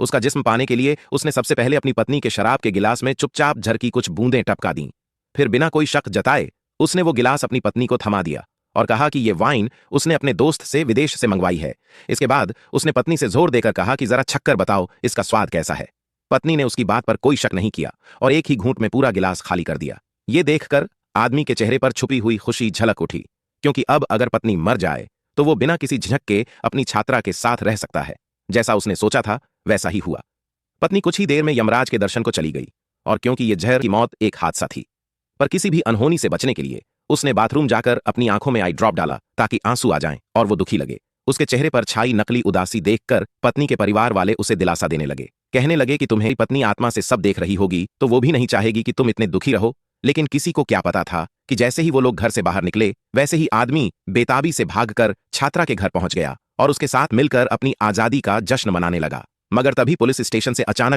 उसका जिस्म पाने के लिए उसने सबसे पहले अपनी पत्नी के शराब के गिलास में चुपचाप झर की कुछ बूंदें टपका दी। फिर बिना कोई शक जताए उसने वो गिलास अपनी पत्नी को थमा दिया और कहा कि ये वाइन उसने अपने दोस्त से विदेश से मंगवाई है। इसके बाद उसने पत्नी से जोर देकर कहा कि जरा छक्कर बताओ इसका स्वाद कैसा है। पत्नी ने उसकी बात पर कोई शक नहीं किया और एक ही घूंट में पूरा गिलास खाली कर दिया। ये देखकर आदमी के चेहरे पर छुपी हुई खुशी झलक उठी, क्योंकि अब अगर पत्नी मर जाए तो वो बिना किसी झिझक के अपनी छात्रा के साथ रह सकता है। जैसा उसने सोचा था वैसा ही हुआ। पत्नी कुछ ही देर में यमराज के दर्शन को चली गई, और क्योंकि ये जहर की मौत एक हादसा थी, पर किसी भी अनहोनी से बचने के लिए उसने बाथरूम जाकर अपनी आंखों में आई ड्रॉप डाला ताकि आंसू आ जाएं और वो दुखी लगे। उसके चेहरे पर छाई नकली उदासी देखकर पत्नी के परिवार वाले उसे दिलासा देने लगे। कहने लगे कि तुम्हें पत्नी आत्मा से सब देख रही होगी तो वो भी नहीं चाहेगी कि तुम इतने दुखी रहो। लेकिन किसी को क्या पता था कि जैसे ही वो लोग घर से बाहर निकले वैसे ही आदमी बेताबी से भागकर छात्रा के घर पहुंच गया और उसके साथ मिलकर अपनी आजादी का जश्न मनाने लगा। मगर तभी पुलिस स्टेशन से अचानक